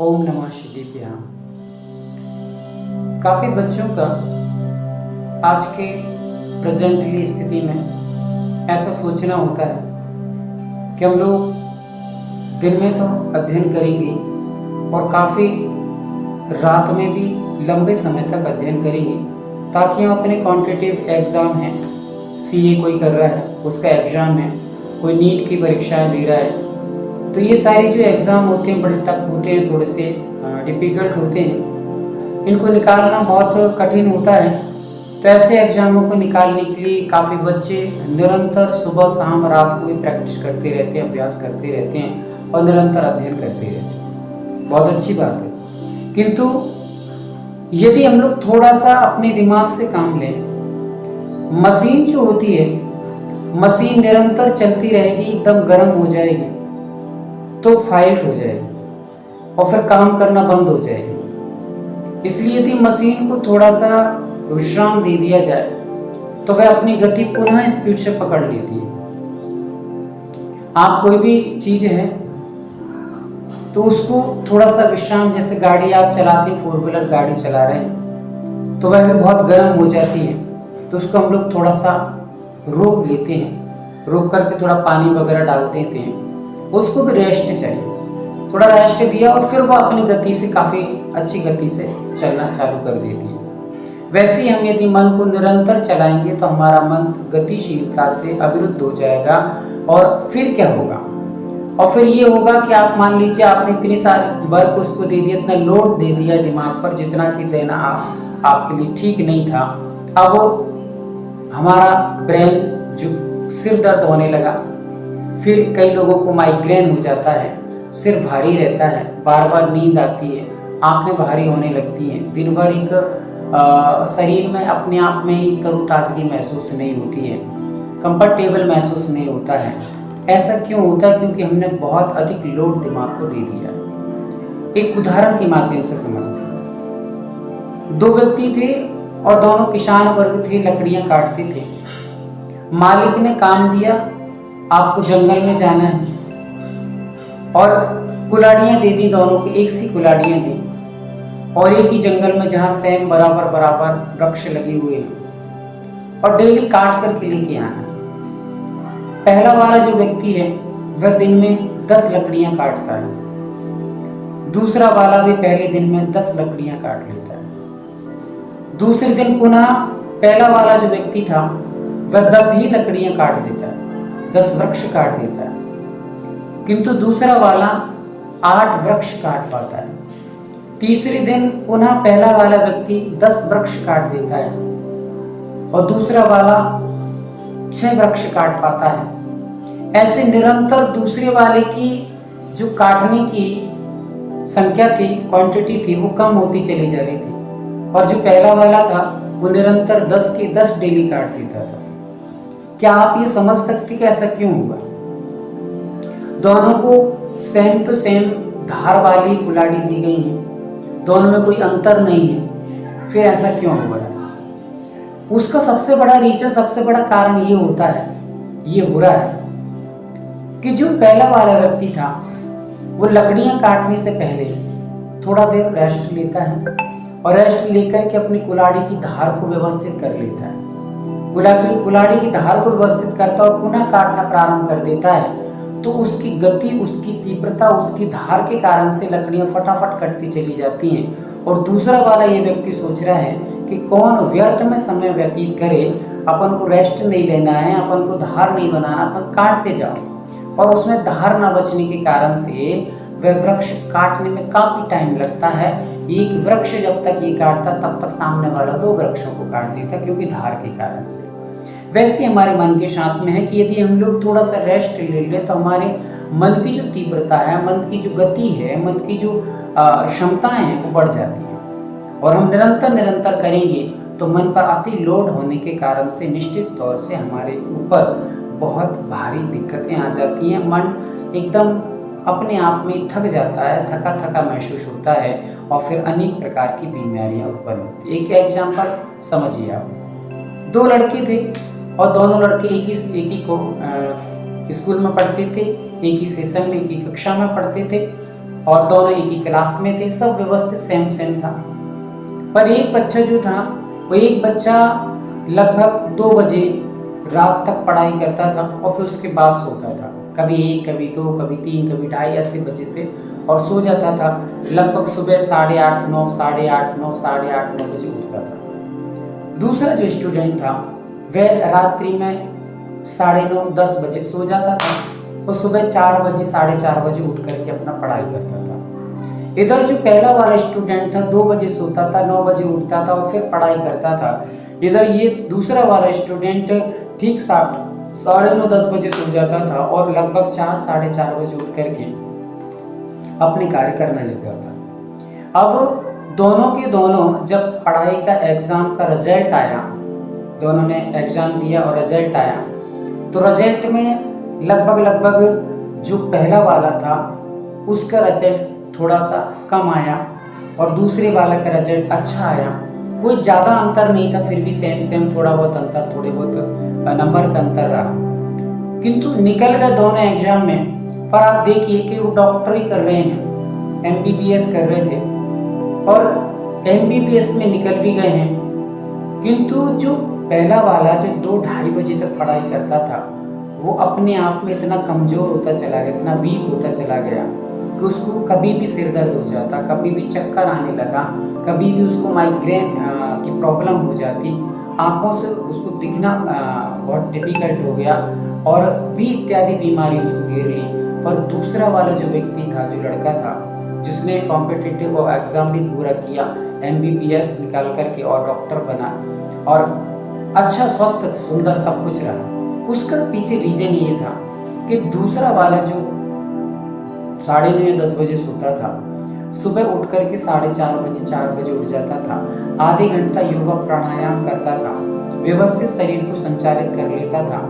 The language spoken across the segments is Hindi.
ओम नमः शिवाय। काफ़ी बच्चों का आज के प्रेजेंटली स्थिति में ऐसा सोचना होता है कि हम लोग दिन में तो अध्ययन करेंगे और काफ़ी रात में भी लंबे समय तक अध्ययन करेंगे ताकि हम अपने कॉम्पिटिटिव एग्ज़ाम हैं, सीए कोई कर रहा है उसका एग्ज़ाम है, कोई नीट की परीक्षाएं दे रहा है, तो ये सारे जो एग्ज़ाम होते हैं बड़े टफ होते हैं, थोड़े से डिफ़िकल्ट होते हैं, इनको निकालना बहुत कठिन होता है। तो ऐसे एग्ज़ामों को निकालने के लिए काफ़ी बच्चे निरंतर सुबह शाम रात को भी प्रैक्टिस करते रहते हैं, अभ्यास करते रहते हैं और निरंतर अध्ययन करते रहते हैं। बहुत अच्छी बात है, किंतु यदि हम लोग थोड़ा सा अपने दिमाग से काम लें, मशीन जो होती है, मशीन निरंतर चलती रहेगी, एकदम गर्म हो जाएगी तो फाइल्ट हो जाएगी और फिर काम करना बंद हो जाएगी। इसलिए यदि मशीन को थोड़ा सा विश्राम दे दिया जाए तो वह अपनी गति पुनः स्पीड से पकड़ लेती है। आप कोई भी चीज है तो उसको थोड़ा सा विश्राम, जैसे गाड़ी आप चलाते हैं, 4 व्हीलर गाड़ी चला रहे हैं तो वह बहुत गर्म हो जाती है, तो उसको हम लोग थोड़ा सा रोक लेते हैं, रोक करके थोड़ा पानी वगैरह डाल देते हैं, उसको भी रेस्ट चाहिए। थोड़ा रेस्ट दिया और फिर वह अपनी गति से, काफ़ी अच्छी गति से चलना चालू कर देती है। वैसे ही हम यदि मन को निरंतर चलाएंगे तो हमारा मन गतिशीलता से अविरुद्ध हो जाएगा और फिर क्या होगा, और फिर ये होगा कि आप मान लीजिए आपने इतनी सारी वर्क उसको दे दिया, इतना लोड दे दिया दिमाग पर जितना कि देना आपके लिए ठीक नहीं था। अब वो हमारा ब्रेन जो सिर दर्द होने लगा, फिर कई लोगों को माइग्रेन हो जाता है, सिर भारी रहता है, बार बार नींद आती है, आंखें भारी होने लगती हैं, दिन भर एक शरीर में अपने आप में ही तरोताजगी महसूस नहीं होती है, कंफर्टेबल महसूस नहीं होता है। ऐसा क्यों होता है? क्योंकि हमने बहुत अधिक लोड दिमाग को दे दिया है। एक उदाहरण के माध्यम से समझते हैं। 2 व्यक्ति थे और दोनों किसान वर्ग थे, लकड़ियां काटते थे। मालिक ने काम दिया, आपको जंगल में जाना है, और कुल्हाड़ियां दे दी दोनों को, एक सी कुल्हाड़ियां दी, और एक ही जंगल में जहां सेम बराबर बराबर वृक्ष लगे हुए हैं, और डेली काट करके लेके आना है। पहला वाला जो व्यक्ति है वह दिन में 10 लकड़ियां काटता है, दूसरा वाला भी पहले दिन में 10 लकड़ियां काट लेता है। दूसरे दिन पुनः पहला वाला जो व्यक्ति था वह 10 ही लकड़ियां काट देता है, 10 वृक्ष काट देता है, किंतु दूसरा वाला 8 वृक्ष काट पाता है। तीसरे दिन पुनः पहला वाला व्यक्ति 10 वृक्ष काट देता है और दूसरा वाला 6 वृक्ष काट पाता है। ऐसे निरंतर दूसरे वाले की जो काटने की संख्या थी, क्वांटिटी थी, वो कम होती चली जा रही थी, और जो पहला वाला था वो निरंतर 10 के 10 डेली काट देता था। क्या आप ये समझ सकते कि ऐसा क्यों हुआ? दोनों को सेम टू सेम धार वाली कुल्हाड़ी दी गई है, दोनों में कोई अंतर नहीं है, फिर ऐसा क्यों हो रहा है? उसका सबसे बड़ा रीजन, सबसे बड़ा कारण ये होता है, ये हो रहा है कि जो पहला वाला व्यक्ति था वो लकड़ियां काटने से पहले थोड़ा देर रेस्ट लेता है और रेस्ट लेकर के अपनी कुल्हाड़ी की धार को व्यवस्थित कर लेता है। कुल्हाड़ी की धार को व्यवस्थित करता और पुनः काटना प्रारंभ कर देता है, तो उसकी गति, उसकी तीव्रता, उसकी धार के कारण से लकड़ियां फटाफट कटती चली जाती हैं। और दूसरा वाला ये व्यक्ति सोच रहा है कि कौन व्यर्थ में समय व्यतीत करे, अपन को रेस्ट नहीं लेना है, अपन को धार नहीं बनाना, अपन काटते जाओ, और उसमें धार न बचने के कारण से वह वृक्ष काटने में काफी टाइम लगता है। एक वृक्ष जब तक ये काटता तब तक सामने वाला 2 वृक्षों को काट देता, क्योंकि धार के कारण से। वैसे हमारे मन के साथ में है कि यदि हम लोग थोड़ा सा रेस्ट ले लें तो हमारे मन की जो तीव्रता है, मन की जो गति है, मन की जो क्षमताएं हैं वो बढ़ जाती हैं, और हम निरंतर करेंगे तो मन पर अति लोड होने के कारण से निश्चित तौर से हमारे ऊपर बहुत भारी दिक्कतें आ जाती हैं। मन एकदम अपने आप में थक जाता है, थका थका महसूस होता है, और फिर अनेक प्रकार की बीमारियां उत्पन्न होती हैं। एक एग्जाम्पल समझिए आप, 2 लड़के थे और दोनों लड़के एक ही को स्कूल में पढ़ते थे, एक ही सेशन में, एक ही कक्षा में पढ़ते थे। और दोनों एक ही क्लास में थे, सब व्यवस्थित सेम सेम था। पर एक बच्चा जो था, वो एक बच्चा लगभग 2 बजे रात तक पढ़ाई करता था और फिर उसके बाद सोता था। कभी 1, कभी 2, कभी 3, कभी 2:30 ऐसे बजे थे और सो जाता था। लगभग सुबह 8:30, 9, 8:30, 9, 8:30, 9 बजे उठता था। दूसरा जो स्टूडेंट था वह रात्रि में 9:30, 10 बजे सो जाता था और सुबह 4 बजे, 4:30 बजे उठ करके अपना पढ़ाई करता था। इधर जो पहला वाला स्टूडेंट था 2 बजे सोता था, 9 बजे उठता था और फिर पढ़ाई करता था। इधर ये दूसरा वाला स्टूडेंट ठीक 9:30, 10 बजे सो जाता था और लगभग 4, 4:30 बजे उठ करके अपने कार्य करने लगता था। अब दोनों के दोनों जब पढ़ाई का एग्जाम का रिजल्ट आया, दोनों ने एग्जाम दिया और रिजल्ट आया, तो रिजल्ट में लगभग जो पहला वाला था उसका रिजल्ट थोड़ा सा कम आया और दूसरे वाला का रिजल्ट अच्छा आया। कोई ज़्यादा अंतर नहीं था, फिर भी सेम थोड़ा बहुत अंतर, थोड़े बहुत नंबर का अंतर रहा, किंतु निकल गए दोनों एग्जाम में। पर आप देखिए कि वो डॉक्टरी कर रहे हैं, MBBS कर रहे थे और MBBS में निकल भी गए हैं, किंतु जो पहला वाला जो 2, 2:30 बजे तक पढ़ाई करता था वो अपने आप में इतना कमज़ोर होता चला गया, इतना वीक होता चला गया कि उसको कभी भी सिर दर्द हो जाता, कभी भी चक्कर आने लगा, कभी भी उसको माइग्रेन की प्रॉब्लम हो जाती, आँखों से उसको दिखना बहुत डिफिकल्ट हो गया और भी इत्यादि बीमारी उसको घेर ली। पर दूसरा वाला जो व्यक्ति था, जो लड़का था, जिसने कॉम्पिटिटिव एग्ज़ाम भी पूरा किया, MBBS निकाल करके और डॉक्टर बना और अच्छा स्वस्थ सुंदर सब कुछ रहा, उसका पीछे रीजन ये था कि दूसरा वाला जो 9:30, 10 बजे सोता था, सुबह उठ करके 4:30 बजे, 4 बजे उठ जाता था, आधे घंटा योगा प्राणायाम करता था, व्यवस्थित शरीर को संचालित कर लेता था,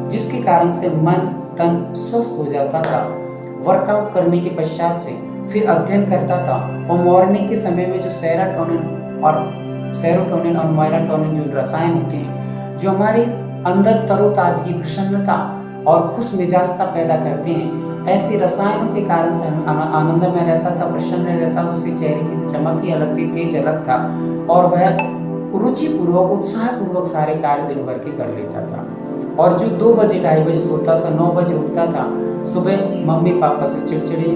जिसके कारण से मन तन स्वस्थ हो जाता था। वर्कआउट करने के पश्चात से फिर अध्ययन करता था और मॉर्निंग के समय में जो सेरोटोनिन और मेलाटोनिन जो रसायन होते हैं, जो हमारे अंदर तरोताजगी, प्रसन्नता और खुश मिजाजता पैदा करते हैं, ऐसे रसायनों के कारण से आनंद में रहता था, प्रसन्न रहता था, उसके चेहरे की चमक ही अलग थी, तेज अलग था और वह रुचिपूर्वक, उत्साहपूर्वक सारे कार्य दिन भर के कर लेता था। और जो 2 बजे, 2:30 बजे सोता था, 9 बजे उठता था, सुबह मम्मी पापा से चिड़चिड़ी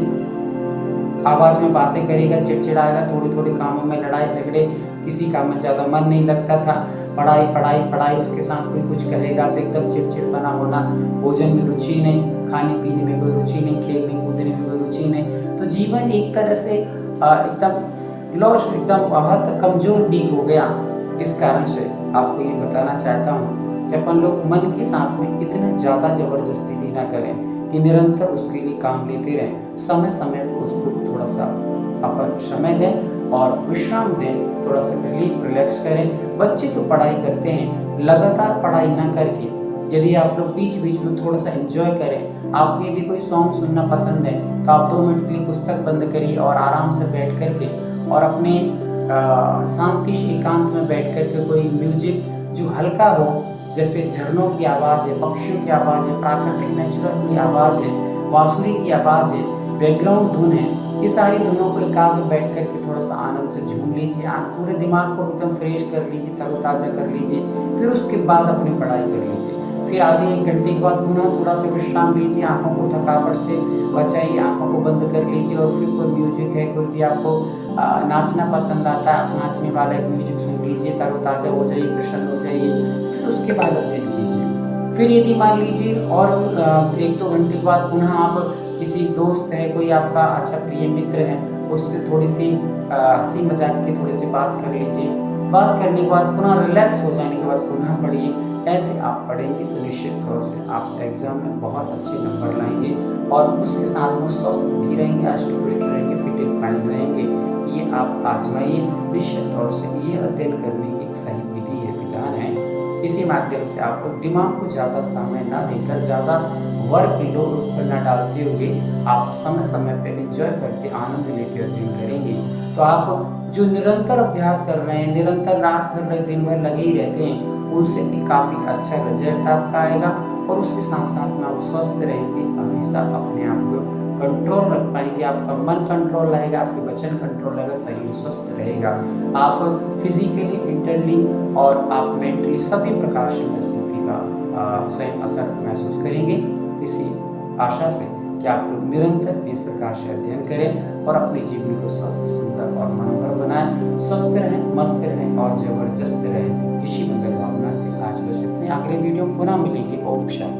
आवाज़ में बातें करेगा, चिड़चिड़ाएगा, थोड़े कामों में लड़ाई झगड़े, किसी काम में ज़्यादा मन नहीं लगता था, पढ़ाई, उसके साथ कोई कुछ कहेगा तो एकदम चिड़चिड़पना होना, भोजन में रुचि नहीं, खाने पीने में कोई रुचि नहीं, खेलने कूदने में कोई रुचि नहीं, तो जीवन एक तरह से एकदम लॉस, एकदम बहुत कमज़ोर वीक हो गया। इस कारण से आपको ये बताना चाहता हूँ कि अपन लोग मन के साथ में इतना ज़्यादा ज़बरदस्ती भी ना करें कि निरंतर उसके लिए काम लेते रहें, समय समय पर उसको थोड़ा सा अपन समय दें और विश्राम दें, थोड़ा सा रिलैक्स करें। बच्चे जो पढ़ाई करते हैं, लगातार पढ़ाई ना करके यदि आप लोग बीच बीच में थोड़ा सा एंजॉय करें, आपको यदि कोई सॉन्ग सुनना पसंद है तो आप 2 मिनट के लिए पुस्तक बंद करिए और आराम से बैठ करके और अपने शांति से एकांत में बैठ करके कोई म्यूजिक जो हल्का हो, जैसे झरनों की आवाज़ है, पक्षियों की आवाज़ है, प्राकृतिक नेचुरल की आवाज़ है, बांसुरी की आवाज़ है, बैकग्राउंड धुन है, ये सारी धुनों को एकांत में बैठ करके थोड़ा सा आनंद से झूम लीजिए, पूरे दिमाग को एकदम फ्रेश कर लीजिए, तरोताज़ा कर लीजिए, फिर उसके बाद अपनी पढ़ाई कर लीजिए। फिर आधे 1 घंटे के बाद पुनः थोड़ा सा विश्राम लीजिए, आँखों को थकावट से बचाइए, आँखों को बंद कर लीजिए और फिर कोई म्यूजिक है, कोई भी आपको नाचना पसंद आता है, आप नाचने वाला एक म्यूजिक सुन लीजिए, तरोताज़ा हो जाइए, प्रसन्न हो जाइए, फिर उसके बाद अध्ययन कीजिए। फिर यदि मान लीजिए और 1-2 घंटे के बाद पुनः आप किसी दोस्त है, कोई आपका अच्छा प्रिय मित्र है, उससे थोड़ी सी हंसी मजाक की थोड़ी सी बात कर लीजिए। बात करने के बाद पुनः रिलैक्स हो जाने के बाद पुनः पढ़िए। ऐसे आप पढ़ेंगे तो निश्चित तौर से आप एग्जाम में बहुत अच्छे नंबर लाएंगे और उसके साथ में स्वस्थ भी रहेंगे, हष्ट-पुष्ट रहेंगे, फिट एंड फाइन रहेंगे। ये आप आजमाइए, निश्चित तौर से ये अध्ययन करने की एक सही विधि है, विधान है। इसी माध्यम से आप लोग दिमाग को ज़्यादा समय ना देकर, ज़्यादा वर्क लोड उस पर ना डालते हुए आप समय समय पे एंजॉय करते, आनंद लेते अध्ययन करेंगे तो आप जो निरंतर अभ्यास कर रहे हैं, निरंतर रात भर दिन भर लगे ही रहते हैं, उनसे भी काफ़ी अच्छा रिजल्ट आपका आएगा और उसके साथ साथ में आप स्वस्थ रहेंगे, हमेशा अपने आप को कंट्रोल रख पाएंगे, आपका मन कंट्रोल रहेगा, आपके वचन कंट्रोल रहेगा, शरीर स्वस्थ रहेगा, आप फिजिकली, इंटरली और आप मेंटली सभी प्रकार से मजबूती का सही असर महसूस करेंगे। इसी आशा से कि आप लोग निरंतर इस प्रकार से अध्ययन करें और अपने जीवन को स्वस्थ, सुंदर और मनोहर बनाएं। स्वस्थ रहें, मस्त रहें और जबरदस्त रहें। इसी मंगल भावना से आज बस इतने। अगले वीडियो में पुनः मिलेंगे। ओम शांति।